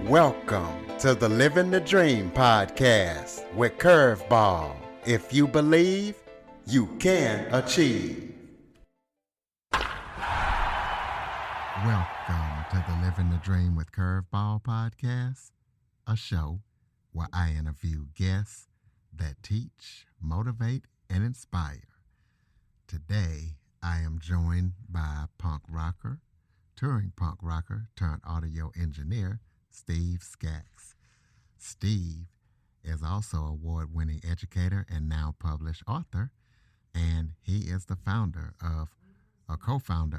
Welcome to the Living the Dream podcast with Curveball. If you believe, you can achieve. Welcome to the Living the Dream with Curveball podcast, a show where I interview guests that teach, motivate, and inspire. Today, I am joined by touring punk rocker turned audio engineer, Sxaks. Steve is also an award-winning educator and now published author, and he is the co-founder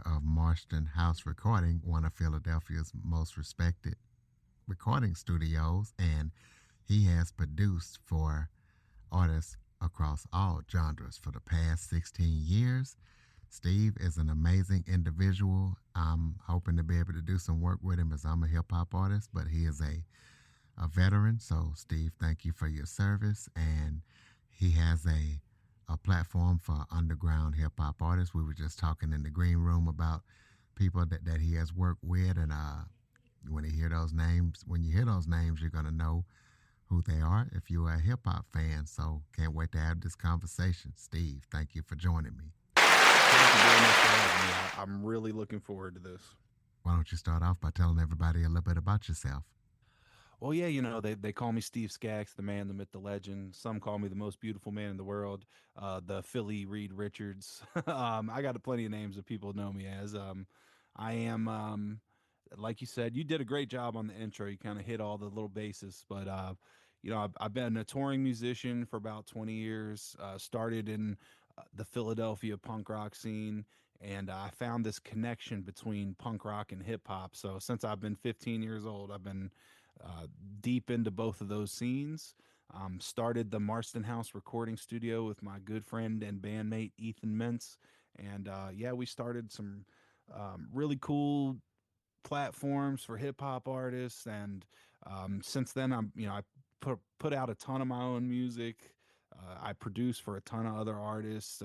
of Marston House Recording, one of Philadelphia's most respected recording studios, and he has produced for artists across all genres for the past 16 years. Steve is an amazing individual. I'm hoping to be able to do some work with him as I'm a hip-hop artist, but he is a veteran. So, Steve, thank you for your service. And he has a platform for underground hip-hop artists. We were just talking in the green room about people that he has worked with. And when you hear those names, you're going to know who they are if you're a hip-hop fan. So can't wait to have this conversation. Steve, thank you for joining me. Thank you very much for having me. I'm really looking forward to this. Why don't you start off by telling everybody a little bit about yourself? Well, yeah, they call me Steve Sxaks, the man, the myth, the legend. Some call me the most beautiful man in the world, the Philly Reed Richards. I got plenty of names that people know me as. I am, like you said, you did a great job on the intro. You kind of hit all the little bases, but I've been a touring musician for about 20 years. Started in the Philadelphia punk rock scene, and I found this connection between punk rock and hip hop. So since I've been 15 years old, I've been deep into both of those scenes. Started the Marston House recording studio with my good friend and bandmate Ethan Mintz, and we started some really cool platforms for hip hop artists. And since then, I put out a ton of my own music. I produce for a ton of other artists,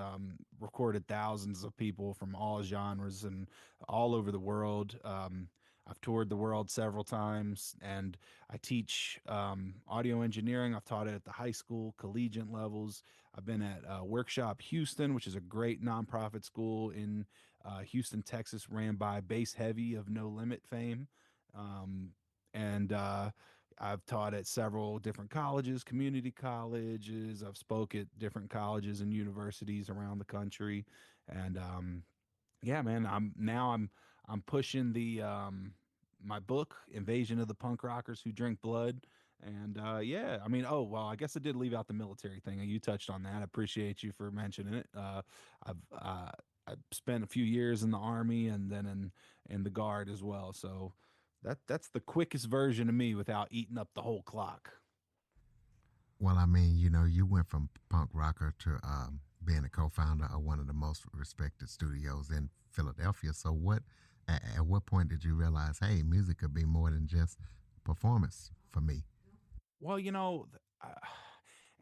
recorded thousands of people from all genres and all over the world. I've toured the world several times, and I teach audio engineering. I've taught it at the high school, collegiate levels. I've been at Workshop Houston, which is a great nonprofit school in Houston, Texas, ran by Bass Heavy of No Limit fame. And I've taught at several different colleges, community colleges. I've spoke at different colleges and universities around the country. And yeah, man, I'm pushing the my book, Invasion of the Punk Rockers Who Drink Blood. And I guess I did leave out the military thing. You touched on that. I appreciate you for mentioning it. I've spent a few years in the Army and then in the Guard as well. So that's the quickest version of me without eating up the whole clock. Well, I mean, you went from punk rocker to being a co-founder of one of the most respected studios in Philadelphia. So at what point did you realize, hey, music could be more than just performance for me? Well,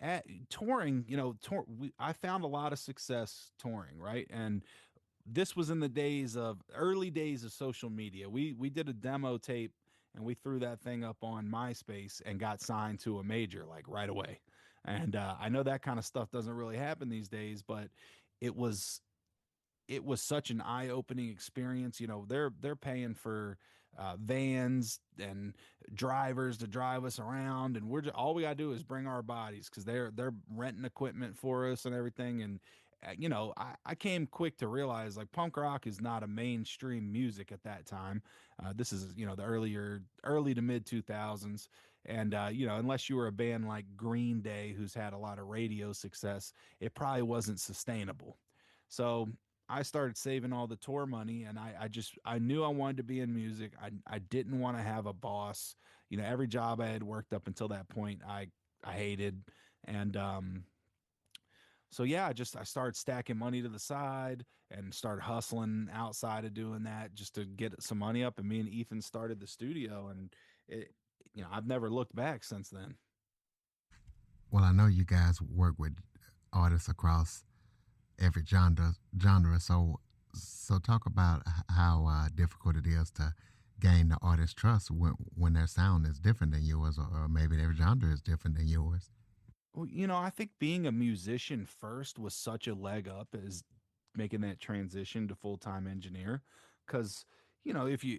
at touring, I found a lot of success touring, right? And this was in the early days of social media. We did a demo tape and we threw that thing up on MySpace and got signed to a major like right away. And I know that kind of stuff doesn't really happen these days, but it was such an eye-opening experience. They're paying for vans and drivers to drive us around, and all we gotta do is bring our bodies because they're renting equipment for us and everything. And I came quick to realize like punk rock is not a mainstream music at that time. This is the early to mid 2000s. And unless you were a band like Green Day who's had a lot of radio success, it probably wasn't sustainable. So I started saving all the tour money, and I knew I wanted to be in music. I didn't want to have a boss. Every job I had worked up until that point, I hated. And so yeah, I started stacking money to the side and started hustling outside of doing that just to get some money up. And me and Ethan started the studio, and I've never looked back since then. Well, I know you guys work with artists across every genre. So talk about how difficult it is to gain the artist's trust when their sound is different than yours, or maybe their genre is different than yours. Well, I think being a musician first was such a leg up as making that transition to full-time engineer cuz if you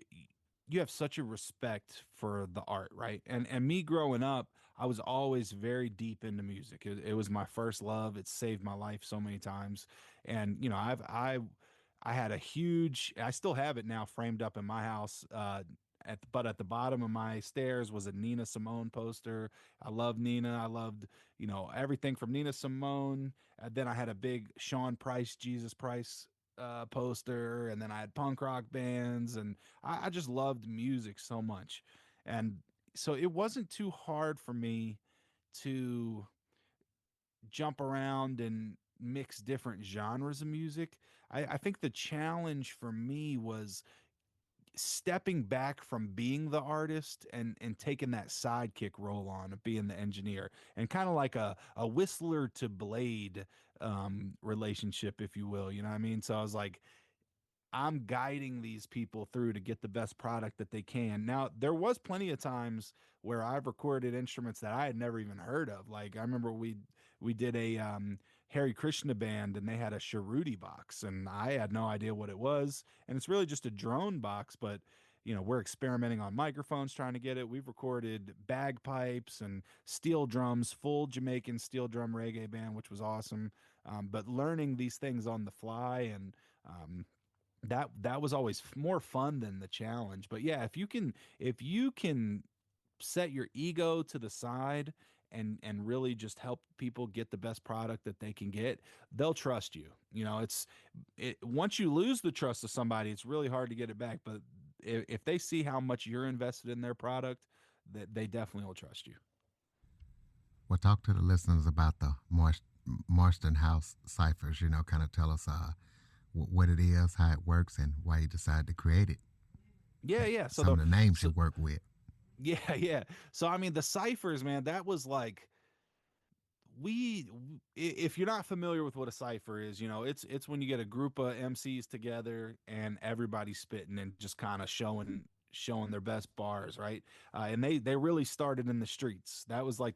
have such a respect for the art, right? And me growing up, I was always very deep into music. It was my first love. It saved my life so many times. And I had a huge, I still have it now framed up in my house. But at the bottom of my stairs was a Nina Simone poster. I love Nina. I loved, everything from Nina Simone. Then I had a big Sean Price, Jesus Price poster, and then I had punk rock bands, and I just loved music so much. And so it wasn't too hard for me to jump around and mix different genres of music. I think the challenge for me was stepping back from being the artist and taking that sidekick role on of being the engineer, and kind of like a whistler to blade relationship, if you will. You know what I mean? So I was like, I'm guiding these people through to get the best product that they can. Now, there was plenty of times where I've recorded instruments that I had never even heard of. Like I remember we did a Harry Krishna band, and they had a Sharuti box, and I had no idea what it was. And it's really just a drone box, but we're experimenting on microphones trying to get it. We've recorded bagpipes and steel drums, full Jamaican steel drum reggae band, which was awesome. But learning these things on the fly, and um, that was always more fun than the challenge. But yeah, if you can set your ego to the side and really just help people get the best product that they can get, they'll trust you. Once you lose the trust of somebody, it's really hard to get it back. But if they see how much you're invested in their product, that they definitely will trust you. Well, talk to the listeners about the Marston House ciphers. Kind of tell us what it is, how it works, and why you decided to create it. Yeah, yeah. So Some the of the names you so work with. yeah, yeah. So I mean, the ciphers, man, that was like we if you're not familiar with what a cipher is, it's when you get a group of MCs together and everybody's spitting and just kind of showing their best bars, right? And they really started in the streets. That was like,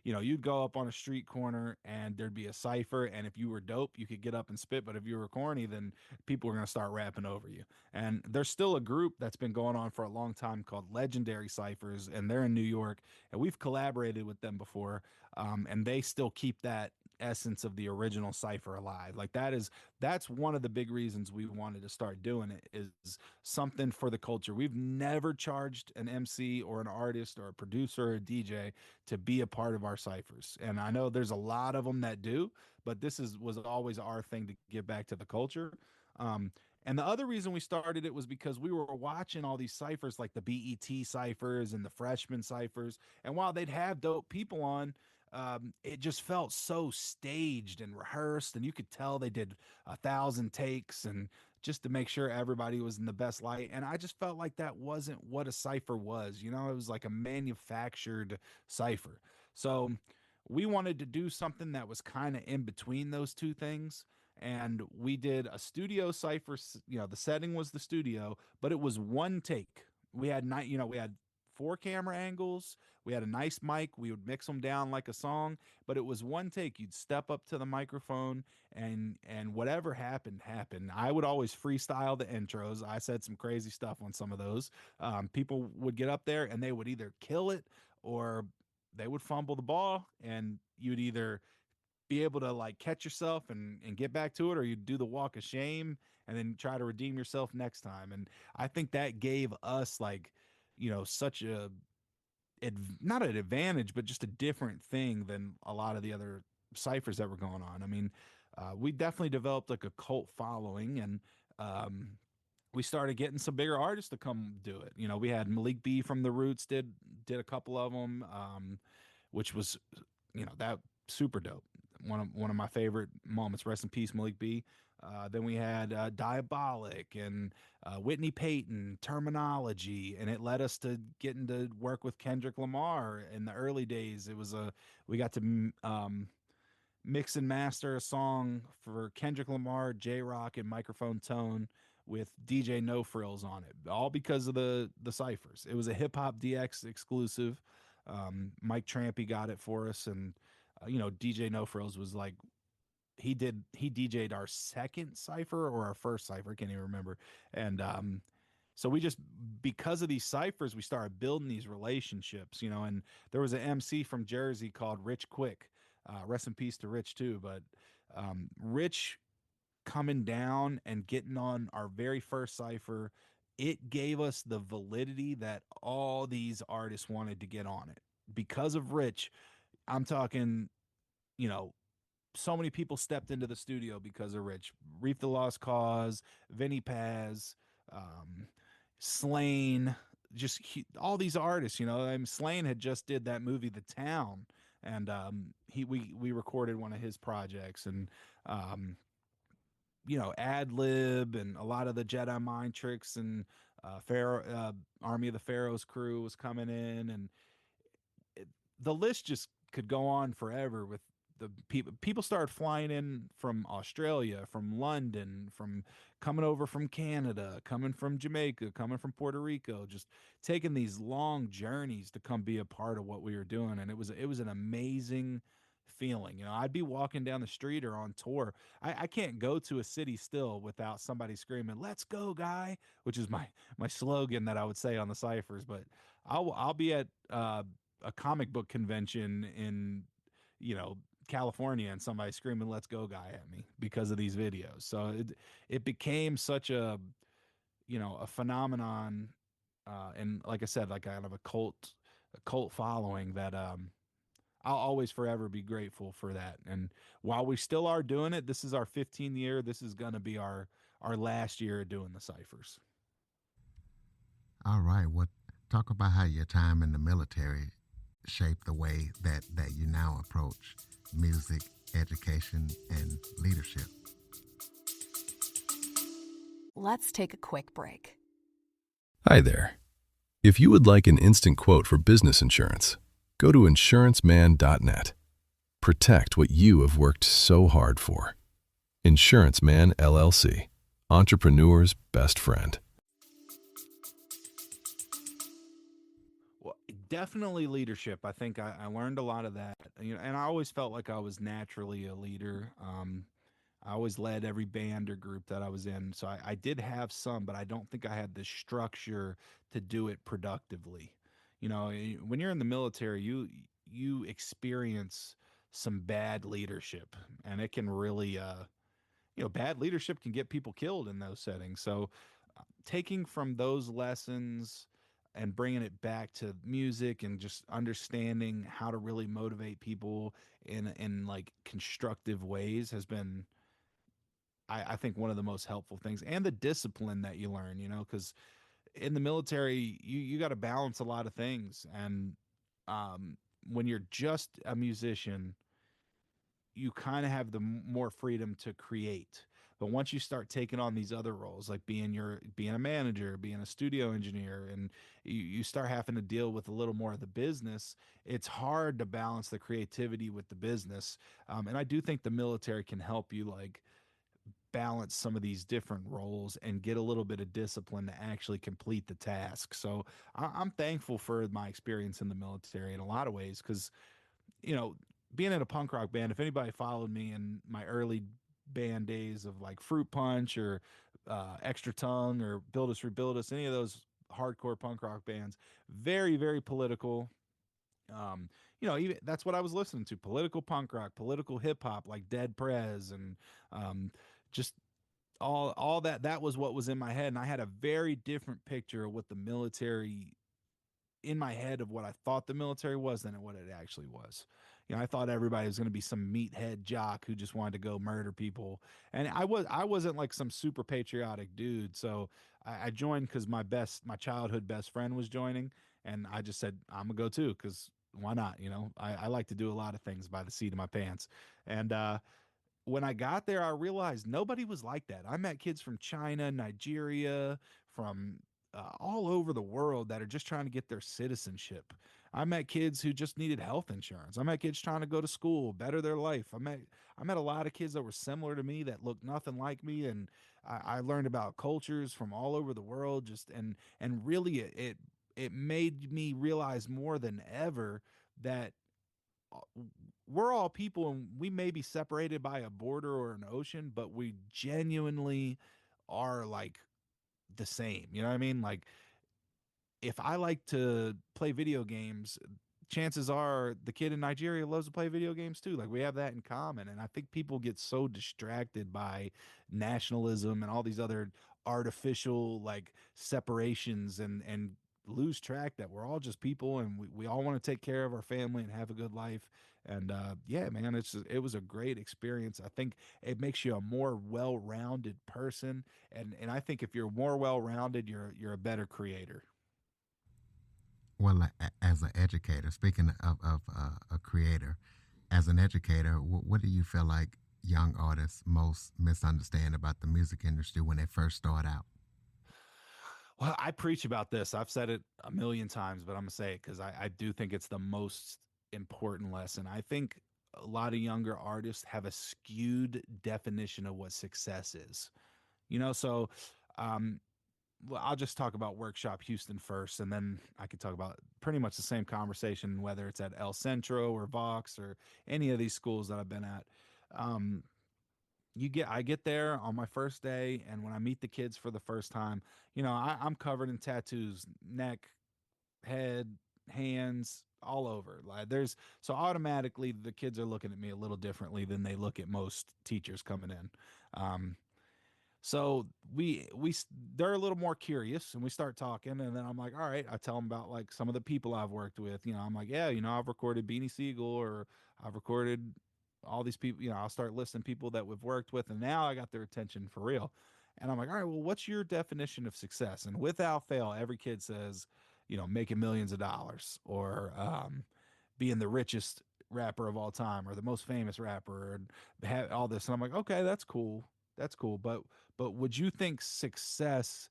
you'd go up on a street corner and there'd be a cipher, and if you were dope, you could get up and spit, but if you were corny, then people were going to start rapping over you. And there's still a group that's been going on for a long time called Legendary Ciphers, and they're in New York, and we've collaborated with them before. And they still keep that essence of the original cipher alive. Like that's one of the big reasons we wanted to start doing it, is something for the culture. We've never charged an MC or an artist or a producer or a DJ to be a part of our ciphers, and I know there's a lot of them that do, but this is was always our thing to give back to the culture. um, and the other reason we started it was because we were watching all these ciphers, like the BET ciphers and the freshman ciphers, and while they'd have dope people on, it just felt so staged and rehearsed, and you could tell they did 1,000 takes and just to make sure everybody was in the best light. And I just felt like that wasn't what a cipher was. It was like a manufactured cipher. So we wanted to do something that was kind of in between those two things. And we did a studio cipher. The setting was the studio, but it was one take. We had four camera angles. We had a nice mic. We would mix them down like a song, but it was one take. You'd step up to the microphone, and whatever happened happened. I would always freestyle the intros. I said some crazy stuff on some of those. People would get up there and they would either kill it or they would fumble the ball, and you'd either be able to like catch yourself and get back to it, or you do the walk of shame and then try to redeem yourself next time. And I think that gave us like, such a not an advantage, but just a different thing than a lot of the other ciphers that were going on. I mean, we definitely developed like a cult following, and um, we started getting some bigger artists to come do it. We had Malik B from The Roots did a couple of them, which was, that super dope. One of my favorite moments. Rest in peace, Malik B. Then we had Diabolic and Whitney Payton, Terminology, and it led us to getting to work with Kendrick Lamar in the early days. We got to mix and master a song for Kendrick Lamar, J Rock, and Microphone Tone, with DJ No Frills on it, all because of the ciphers. It was a Hip Hop DX exclusive. Mike Trampy got it for us, and DJ No Frills was like he DJ'd our second cipher or our first cipher, I can't even remember. And so we just, because of these ciphers, we started building these relationships, and there was an MC from Jersey called Rich Quick. Rest in peace to Rich too, but Rich coming down and getting on our very first cipher, it gave us the validity that all these artists wanted to get on it. Because of Rich, I'm talking, you know, so many people stepped into the studio because of Rich. Reef the Lost Cause, Vinny Paz, um, Slain, all these artists. I mean, Slain had just did that movie, The Town, and we recorded one of his projects, and um, ad lib and a lot of the Jedi mind tricks and Pharaoh, Army of the Pharaohs crew was coming in, and it, the list just could go on forever with the people started flying in from Australia, from London, from coming over from Canada, coming from Jamaica, coming from Puerto Rico, just taking these long journeys to come be a part of what we were doing. And it was an amazing feeling. I'd be walking down the street or on tour. I can't go to a city still without somebody screaming, "Let's go, guy," which is my slogan that I would say on the ciphers. But I'll be at a comic book convention in you know California, and somebody screaming "Let's go, guy" at me because of these videos. So it became such a phenomenon, and like I said, like kind of a cult following that I'll always forever be grateful for that. And while we still are doing it, this is our 15th year. This is gonna be our last year doing the ciphers. All right. What talk about how your time in the military shaped the way that you now approach music, education, and leadership. Let's take a quick break. Hi there. If you would like an instant quote for business insurance, go to insuranceman.net. Protect what you have worked so hard for. Insurance Man LLC, entrepreneur's best friend. Well, definitely leadership. I think I learned a lot of that. And I always felt like I was naturally a leader. I always led every band or group that I was in. So I did have some, but I don't think I had the structure to do it productively. When you're in the military, you experience some bad leadership, and it can really bad leadership can get people killed in those settings. So taking from those lessons and bringing it back to music and just understanding how to really motivate people in like constructive ways has been, I think, one of the most helpful things. And the discipline that you learn, because in the military you got to balance a lot of things. And when you're just a musician, you kind of have the more freedom to create. But once you start taking on these other roles, like being a manager, being a studio engineer, and you start having to deal with a little more of the business, it's hard to balance the creativity with the business. And I do think the military can help you like balance some of these different roles and get a little bit of discipline to actually complete the task. So I'm thankful for my experience in the military in a lot of ways, because you know, being in a punk rock band, if anybody followed me in my early band days of like Fruit Punch or Extra Tongue or Build Us Rebuild Us, any of those hardcore punk rock bands, very, very political. Um, even that's what I was listening to: political punk rock, political hip hop, like Dead Prez, and just all that. That was what was in my head, and I had a very different picture of what the military in my head of what I thought the military was than what it actually was. I thought everybody was going to be some meathead jock who just wanted to go murder people, and I wasn't like some super patriotic dude. So I joined because my childhood best friend was joining, and I just said I'm gonna go too because why not? I like to do a lot of things by the seat of my pants, and when I got there, I realized nobody was like that. I met kids from China, Nigeria, from all over the world that are just trying to get their citizenship. I met kids who just needed health insurance. I met kids trying to go to school, better their life. I met a lot of kids that were similar to me that looked nothing like me, and I learned about cultures from all over the world. Just and really, it made me realize more than ever that uh, we're all people, and we may be separated by a border or an ocean, but we genuinely are like the same. You know what I mean? Like, if I like to play video games, chances are the kid in Nigeria loves to play video games too. Like, we have that in common. And I think people get so distracted by nationalism and all these other artificial like separations and lose track that we're all just people, and we all want to take care of our family and have a good life. And yeah, man, it was a great experience. I think it makes you a more well-rounded person, and I think if you're more well-rounded, you're a better creator. Well, as an educator, speaking of a creator, as an educator, what do you feel like young artists most misunderstand about the music industry when they first start out? Well, I preach about this. I've said it a million times, but I'm gonna say it because I do think it's the most important lesson. I think a lot of younger artists have a skewed definition of what success is. So um, well, I'll just talk about Workshop Houston first, and then I could talk about pretty much the same conversation, whether it's at El Centro or Vox or any of these schools that I've been at. Um, I get there on my first day, and when I meet the kids for the first time, I'm covered in tattoos, neck, head, hands, all over. Like, there's so automatically the kids are looking at me a little differently than they look at most teachers coming in. Um, so they're a little more curious, and we start talking, and then I'm like, all right, I tell them about like some of the people I've worked with. I'm like, yeah, I've recorded Beanie Siegel, or I've recorded all these people. I'll start listing people that we've worked with, and now I got their attention for real. And I'm like, all right, well, what's your definition of success? And without fail, every kid says, making millions of dollars, or being the richest rapper of all time, or the most famous rapper, and have all this. And I'm like, okay, that's cool. That's cool. But would you think success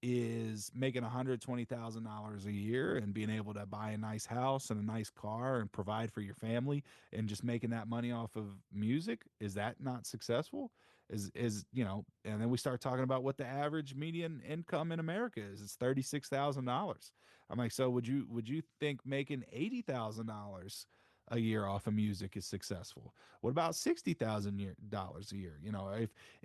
is making $120,000 a year and being able to buy a nice house and a nice car and provide for your family and just making that money off of music? Is that not successful? And then we start talking about what the average median income in America is. It's $36,000. I'm like, so would you think making $80,000 a year off of music is successful? What about $60,000 a year?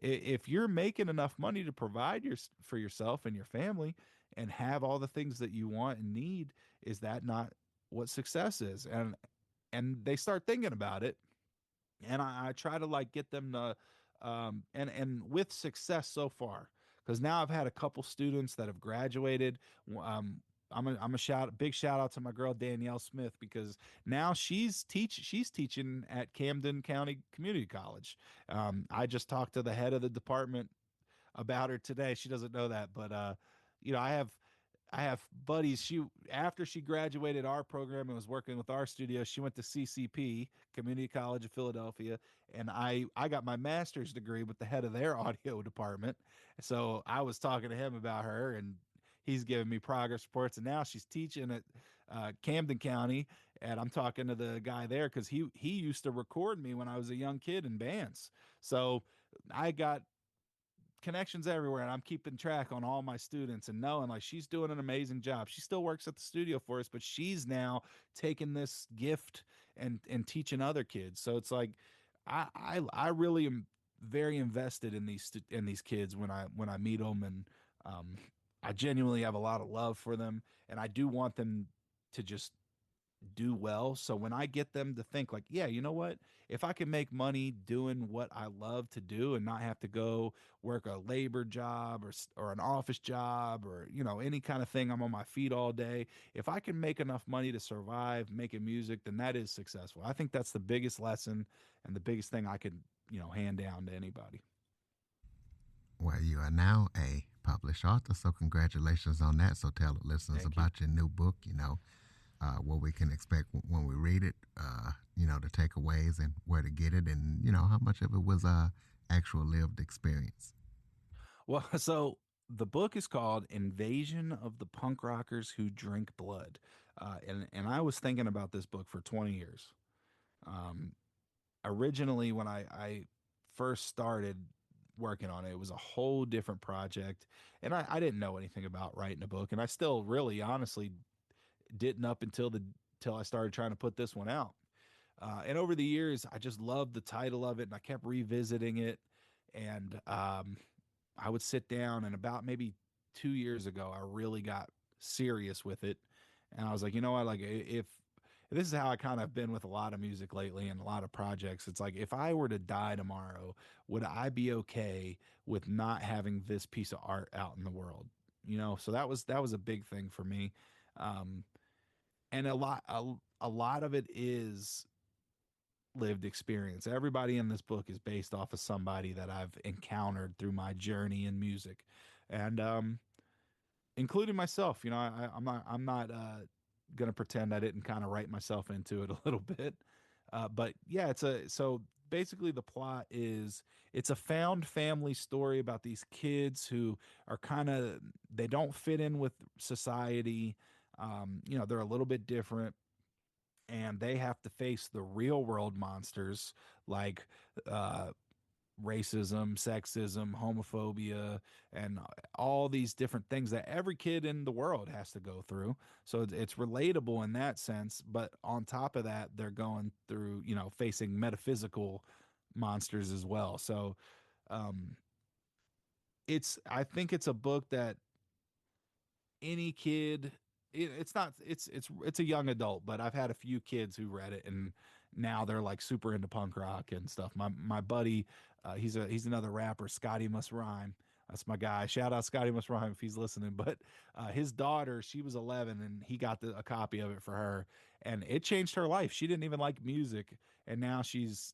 If you're making enough money to provide for yourself and your family and have all the things that you want and need, is that not what success is? And they start thinking about it, and I try to like get them to and with success so far, because now I've had a couple students that have graduated. um I'm a big shout out to my girl Danielle Smith, because now she's teaching at Camden County Community College. I just talked to the head of the department about her today. She doesn't know that, but you know, I have buddies. After she graduated our program and was working with our studio, she went to CCP, Community College of Philadelphia, and I got my master's degree with the head of their audio department. So I was talking to him about her, and he's giving me progress reports. And now she's teaching at Camden County, and I'm talking to the guy there because he used to record me when I was a young kid in bands. So I got connections everywhere, and I'm keeping track on all my students and knowing like she's doing an amazing job. She still works at the studio for us, but she's now taking this gift and teaching other kids. So it's like I really am very invested in these kids when I meet them, and um I genuinely have a lot of love for them, and I do want them to just do well. So when I get them to think like, yeah, you know what? If I can make money doing what I love to do and not have to go work a labor job or an office job, or any kind of thing, I'm on my feet all day. If I can make enough money to survive making music, then that is successful. I think that's the biggest lesson and the biggest thing I could hand down to anybody. Well, you are now a published author, so congratulations on that. So tell the listeners Thank you. about your new book, what we can expect when we read it, the takeaways and where to get it, and, how much of it was actual lived experience. Well, so the book is called Invasion of the Punk Rockers Who Drink Blood. And I was thinking about this book for 20 years. Um, Originally, when I first started working on it, it was a whole different project. And I didn't know anything about writing a book. And I still really honestly didn't up until I started trying to put this one out. And over the years, I just loved the title of it, and I kept revisiting it. And I would sit down, and about maybe 2 years ago, I really got serious with it. And I was like, you know what? Like, if this is how I kind of been with a lot of music lately and a lot of projects, it's like if I were to die tomorrow, would I be okay with not having this piece of art out in the world? So that was a big thing for me. Um, and a lot of it is lived experience. Everybody in this book is based off of somebody that I've encountered through my journey in music, and including myself. I'm not gonna pretend I didn't kind of write myself into it a little bit, but yeah, so basically the plot is it's a found family story about these kids who are they don't fit in with society. They're a little bit different, and they have to face the real world monsters like uh, racism, sexism, homophobia, and all these different things that every kid in the world has to go through. So it's relatable in that sense. But on top of that, they're going through, facing metaphysical monsters as well. So um, I think it's a book that any kid it's not it's a young adult, but I've had a few kids who read it, and now they're like super into punk rock and stuff. My buddy, he's another rapper, Scotty Must Rhyme. That's my guy. Shout out Scotty Must Rhyme if he's listening. But his daughter, she was 11, and he got a copy of it for her, and it changed her life. She didn't even like music, and now she's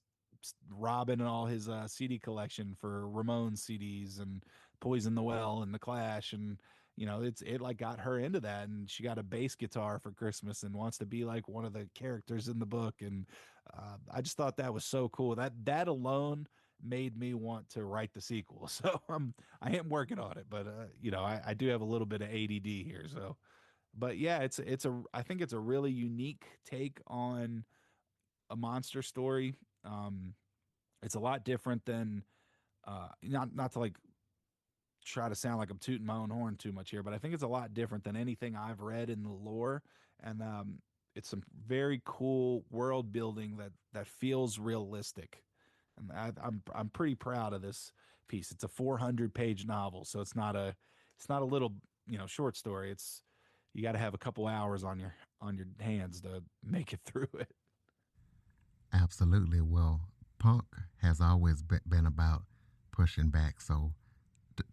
robbing all his CD collection for Ramones CDs and Poison the Well and The Clash, and it like got her into that, and she got a bass guitar for Christmas and wants to be like one of the characters in the book. And I just thought that was so cool. That alone made me want to write the sequel. So I am working on it, but I do have a little bit of ADD here. So, but yeah, I think it's a really unique take on a monster story. Um, it's a lot different than not to like try to sound like I'm tooting my own horn too much here, but I think it's a lot different than anything I've read in the lore, and it's some very cool world building that feels realistic, and I'm pretty proud of this piece. It's a 400-page novel, so it's not a little short story. It's you got to have a couple hours on your hands to make it through it. Absolutely. Well, punk has always been about pushing back. So,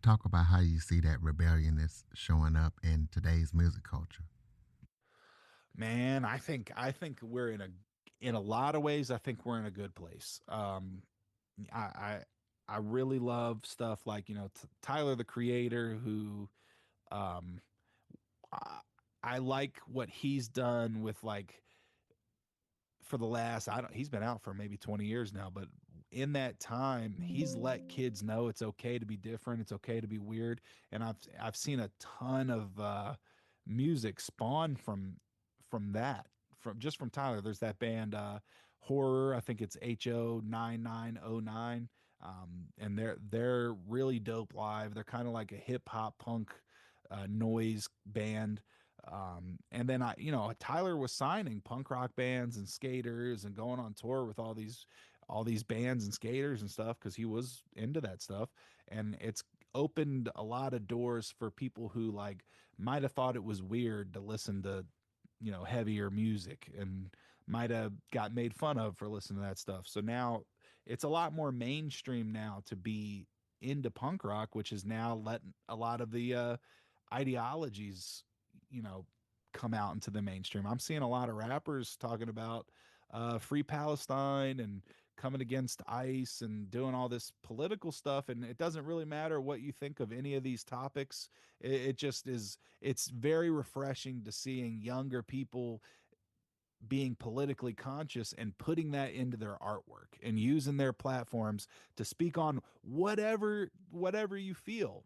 talk about how you see that rebellion is showing up in today's music culture. Man, I think we're in a lot of ways. I think we're in a good place. I I, I really love stuff like Tyler the Creator, who um, I, I like what he's done with like for the last I don't he's been out for maybe 20 years now, but in that time he's let kids know it's okay to be different, it's okay to be weird. And I've seen a ton of music spawn from that, from Tyler. There's that band Horror, I think it's HO9909. And they're really dope live. They're kind of like a hip hop punk noise band. And then Tyler was signing punk rock bands and skaters and going on tour with all these bands and skaters and stuff because he was into that stuff. And it's opened a lot of doors for people who like might have thought it was weird to listen to heavier music, and might have got made fun of for listening to that stuff. So now it's a lot more mainstream now to be into punk rock, which is now letting a lot of the ideologies, you know, come out into the mainstream. I'm seeing a lot of rappers talking about free Palestine and coming against ICE and doing all this political stuff. And it doesn't really matter what you think of any of these topics. It just is, it's very refreshing to seeing younger people being politically conscious and putting that into their artwork and using their platforms to speak on whatever you feel.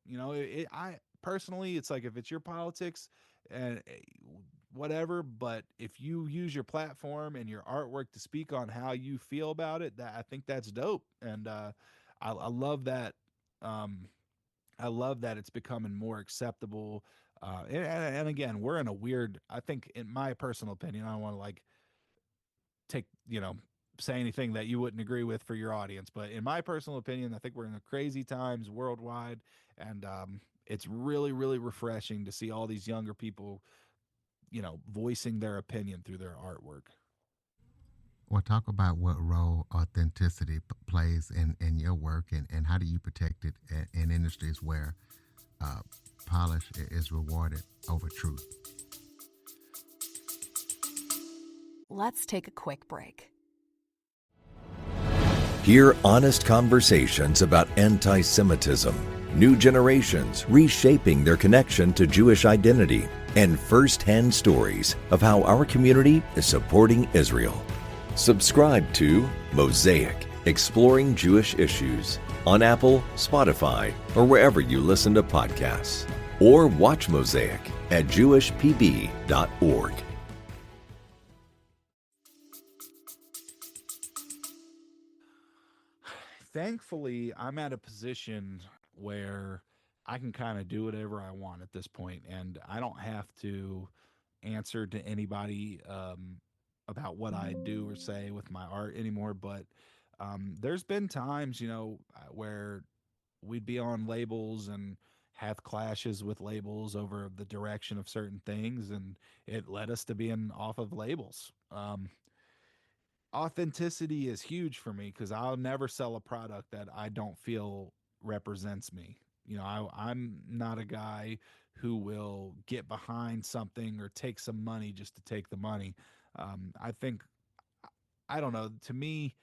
personally, it's like if it's your politics and whatever, but if you use your platform and your artwork to speak on how you feel about it, that I think that's dope. And I love that. Um, I love that it's becoming more acceptable. And again, we're in a weird. I think, in my personal opinion, I don't want to like take say anything that you wouldn't agree with for your audience, but in my personal opinion, I think we're in the crazy times worldwide, and it's really really refreshing to see all these younger people voicing their opinion through their artwork. Well, talk about what role authenticity plays in your work, and how do you protect it in industries where uh, polish is rewarded over truth. Let's take a quick break. Hear honest conversations about anti Semitism, new generations reshaping their connection to Jewish identity, and first hand stories of how our community is supporting Israel. Subscribe to Mosaic, Exploring Jewish Issues on Apple, Spotify, or wherever you listen to podcasts. Or watch Mosaic at jewishpb.org. Thankfully, I'm at a position where I can kind of do whatever I want at this point, and I don't have to answer to anybody about what I do or say with my art anymore. But there's been times, where we'd be on labels and have clashes with labels over the direction of certain things, and it led us to being off of labels. Authenticity is huge for me because I'll never sell a product that I don't feel represents me. I'm not a guy who will get behind something or take some money just to take the money. I think, I don't know, to me,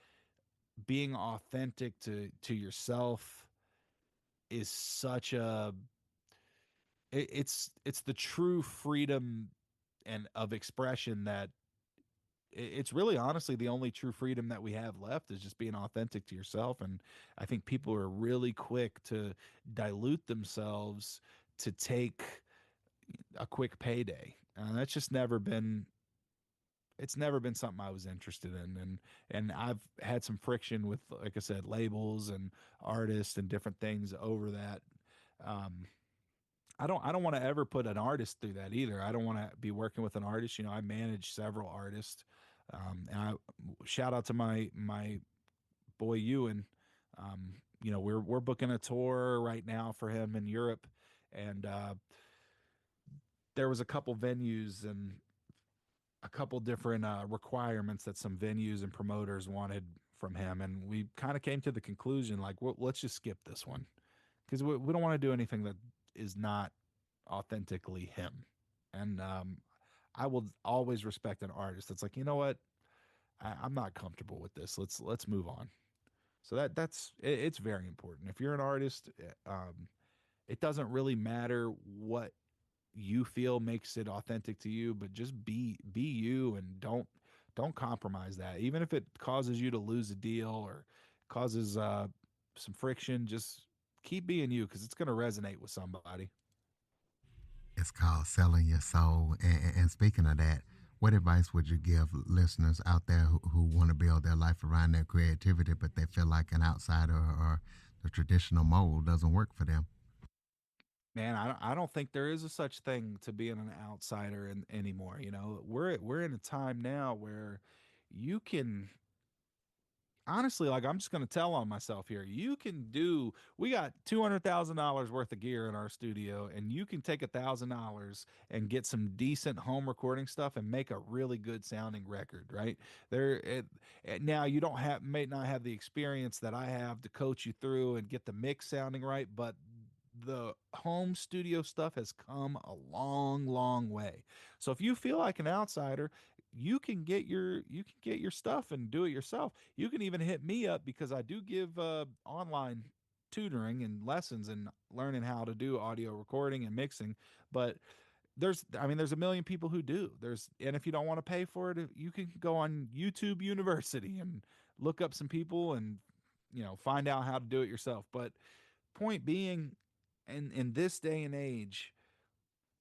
being authentic to yourself is such a it's the true freedom and of expression that it's really honestly the only true freedom that we have left is just being authentic to yourself. And I think people are really quick to dilute themselves to take a quick payday, and that's just never been it's never been something I was interested in. And I've had some friction with, like I said, labels and artists and different things over that. um I don't want to ever put an artist through that either. I don't want to be working with an artist. I manage several artists. And I shout out to my boy Ewan. We're booking a tour right now for him in Europe, and there was a couple venues and a couple different requirements that some venues and promoters wanted from him, and we kind of came to the conclusion like, well, let's just skip this one because we don't want to do anything that is not authentically him. And I will always respect an artist that's like, you know what, I'm not comfortable with this. Let's move on. So it's very important. If you're an artist, it doesn't really matter what you feel makes it authentic to you, but just be you, and don't compromise that. Even if it causes you to lose a deal or causes some friction, just keep being you because it's going to resonate with somebody. It's called selling your soul. And speaking of that, what advice would you give listeners out there who want to build their life around their creativity, but they feel like an outsider or the traditional mold doesn't work for them? Man, I don't think there is a such thing to being an outsider anymore. We're in a time now where you can honestly, like, I'm just going to tell on myself here. We got $200,000 worth of gear in our studio, and you can take $1,000 and get some decent home recording stuff and make a really good sounding record, right? Now you may not have the experience that I have to coach you through and get the mix sounding right, but the home studio stuff has come a long, long way. So if you feel like an outsider, you can get your stuff and do it yourself. You can even hit me up because I do give online tutoring and lessons and learning how to do audio recording and mixing. But there's a million people who do. And if you don't want to pay for it, you can go on YouTube University and look up some people and find out how to do it yourself. But point being, and in this day and age,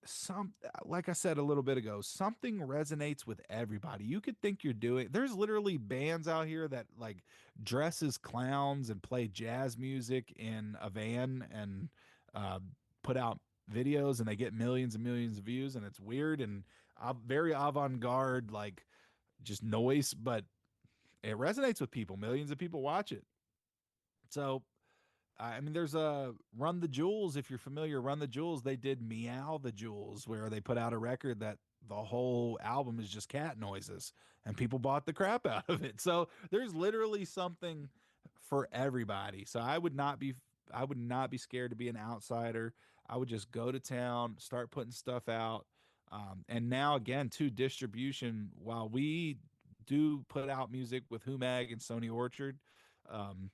some like I said a little bit ago, something resonates with everybody. You could think you're doing there's literally bands out here that like dress as clowns and play jazz music in a van and uh, put out videos, and they get millions and millions of views, and it's weird and very avant-garde, like just noise, but it resonates with people. Millions of people watch it. So I mean, there's a Run the Jewels. If you're familiar, Run the Jewels, they did Meow the Jewels, where they put out a record that the whole album is just cat noises, and people bought the crap out of it. So there's literally something for everybody. So I would not be scared to be an outsider. I would just go to town, start putting stuff out. And now again, to distribution, while we do put out music with Humag and Sony Orchard, um,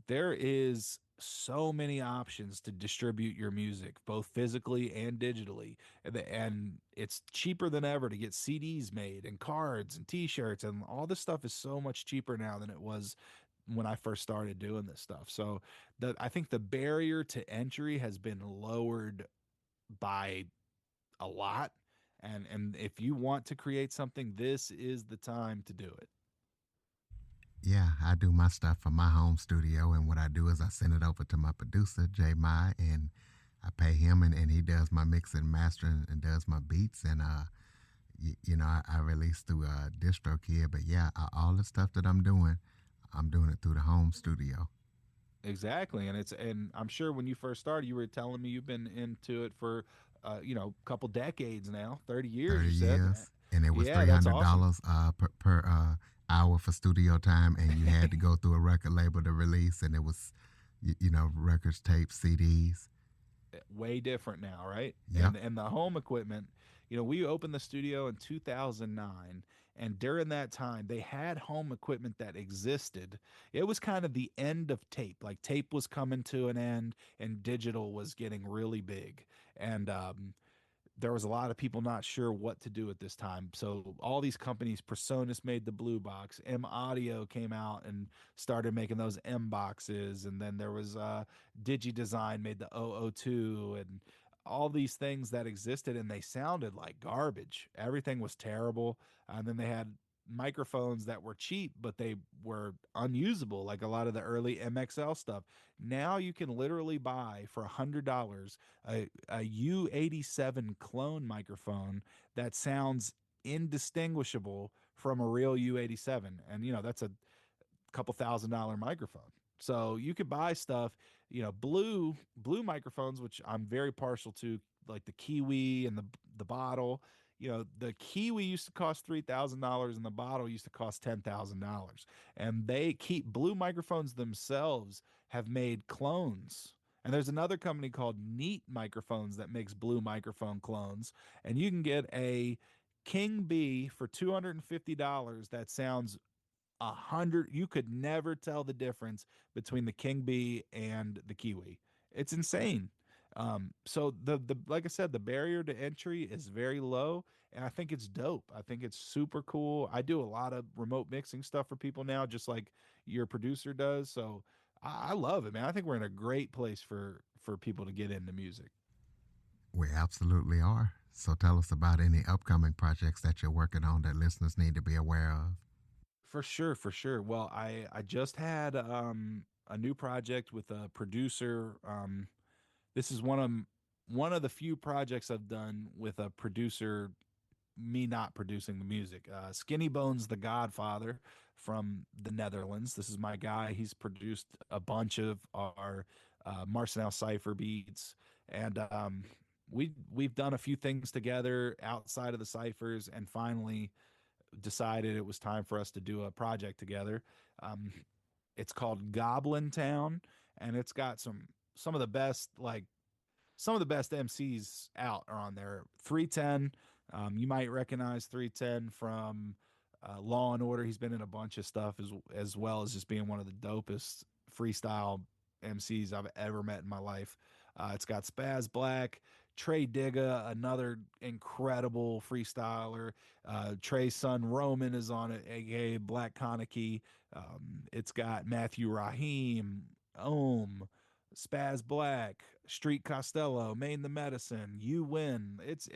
there is so many options to distribute your music, both physically and digitally. And it's cheaper than ever to get CDs made and cards and t-shirts, and all this stuff is so much cheaper now than it was when I first started doing this stuff. So I think the barrier to entry has been lowered by a lot. And if you want to create something, this is the time to do it. Yeah, I do my stuff from my home studio, and what I do is I send it over to my producer, J Mai, and I pay him, and he does my mixing and mastering and does my beats, and I release through DistroKid, but yeah, all the stuff that I'm doing it through the home studio. Exactly. And I'm sure when you first started, you were telling me you've been into it for a couple decades now, 30 years, 30 you said. years, and it was Yeah, that's awesome. $300 per hour for studio time, and you had to go through a record label to release, and it was, records, tapes, CDs. Way different now, right? Yep. And the home equipment, we opened the studio in 2009, and during that time they had home equipment that existed. It was kind of the end of tape. Like tape was coming to an end and digital was getting really big. And there was a lot of people not sure what to do at this time. So all these companies, Presonus made the blue box, M Audio came out and started making those M boxes, and then there was DigiDesign made the 002, and all these things that existed, and they sounded like garbage. Everything was terrible. And then they had microphones that were cheap, but they were unusable, like a lot of the early MXL stuff. Now you can literally buy for $100 a U87 clone microphone that sounds indistinguishable from a real U87. And, that's a couple $1,000 microphone. So you could buy stuff, blue microphones, which I'm very partial to, like the Kiwi and the bottle. The Kiwi used to cost $3,000 and the bottle used to cost $10,000. And they keep blue microphones themselves have made clones. And there's another company called Neat Microphones that makes blue microphone clones. And you can get a King B for $250 that sounds 100. You could never tell the difference between the King Bee and the Kiwi. It's insane. So the like I said, the barrier to entry is very low, and I think it's dope. I think it's super cool. I do a lot of remote mixing stuff for people now, just like your producer does. So I love it, man. I think we're in a great place for people to get into music. We absolutely are. So tell us about any upcoming projects that you're working on that listeners need to be aware of. For sure, for sure. Well, I just had a new project with a producer. This is one of the few projects I've done with a producer, me not producing the music. Skinny Bones, the Godfather from the Netherlands. This is my guy. He's produced a bunch of our Marcinelle Cipher beats, and we've done a few things together outside of the ciphers, and finally decided it was time for us to do a project together. Um, it's called Goblin Town, and it's got some of the best some of the best MCs out are on there. 310, you might recognize 310 from Law and Order. He's been in a bunch of stuff as well as just being one of the dopest freestyle MCs I've ever met in my life. It's got Spaz Black, Trey Digga, another incredible freestyler. Trey's son Roman is on it, aka Black Koniki. It's got Matthew Rahim, Ohm, Spaz Black, Street Costello, Main the Medicine, You Win. It's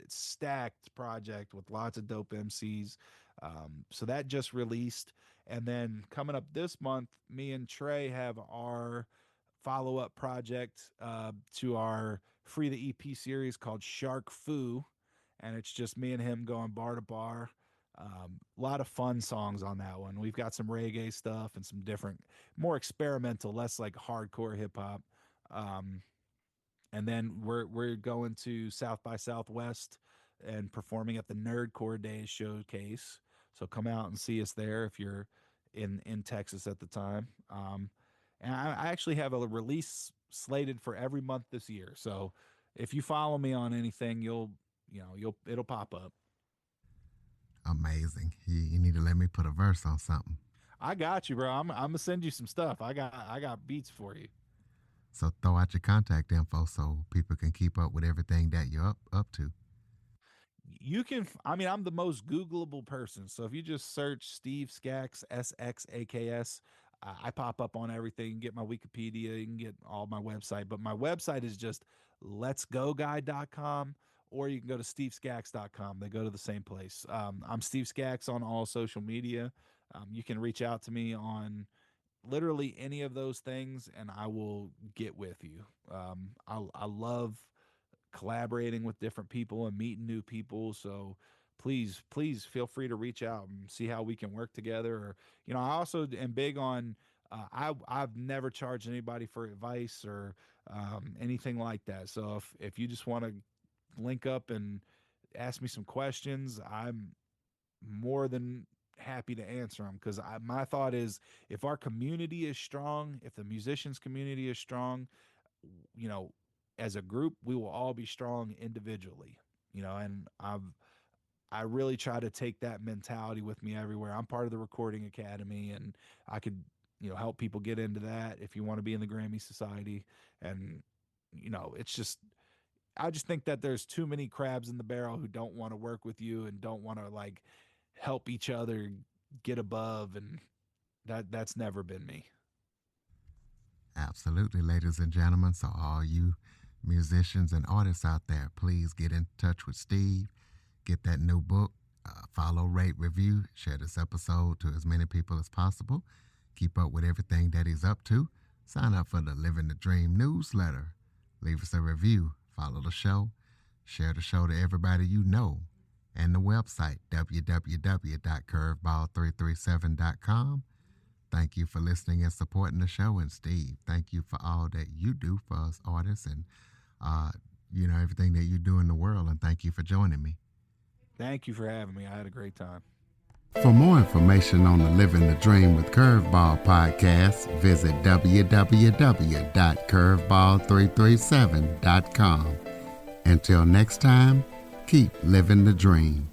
stacked project with lots of dope MCs. So that just released, and then coming up this month, me and Trey have our follow up project to our Free the EP series called Shark Fu, and it's just me and him going bar to bar. A lot of fun songs on that one. We've got some reggae stuff and some different, more experimental, less like hardcore hip hop. Um, and then we're going to South by Southwest and performing at the Nerdcore Days showcase. So come out and see us there if you're in Texas at the time. And I actually have a release slated for every month this year. So if you follow me on anything, it'll pop up. Amazing. You need to let me put a verse on something. I got you, bro. I'm gonna send you some stuff. I got beats for you. So throw out your contact info so people can keep up with everything that you're up to. You can, I mean, I'm the most Googleable person. So if you just search Steve Sxaks, Sxaks, I pop up on everything. You can get my Wikipedia, you can get all my website. But my website is just letsgoguy.com, or you can go to stevescaks.com. They go to the same place. I'm Steve Sxaks on all social media. You can reach out to me on literally any of those things, and I will get with you. I love collaborating with different people and meeting new people. So please feel free to reach out and see how we can work together. Or, I also am big on, I've never charged anybody for advice or anything like that. So if you just want to link up and ask me some questions, I'm more than happy to answer them, because my thought is, if our community is strong, if the musicians community is strong, as a group, we will all be strong individually, and I really try to take that mentality with me everywhere. I'm part of the Recording Academy, and I could, help people get into that if you want to be in the Grammy Society. And, it's just, I just think that there's too many crabs in the barrel who don't want to work with you and don't want to like help each other get above, and that's never been me. Absolutely, ladies and gentlemen. So all you musicians and artists out there, please get in touch with Steve. Get that new book. Follow, rate, review. Share this episode to as many people as possible. Keep up with everything that he's up to. Sign up for the Living the Dream newsletter. Leave us a review. Follow the show. Share the show to everybody you know. And the website, www.curveball337.com. Thank you for listening and supporting the show. And Steve, thank you for all that you do for us artists and, everything that you do in the world. And thank you for joining me. Thank you for having me. I had a great time. For more information on the Living the Dream with Curveball podcast, visit www.curveball337.com. Until next time, keep living the dream.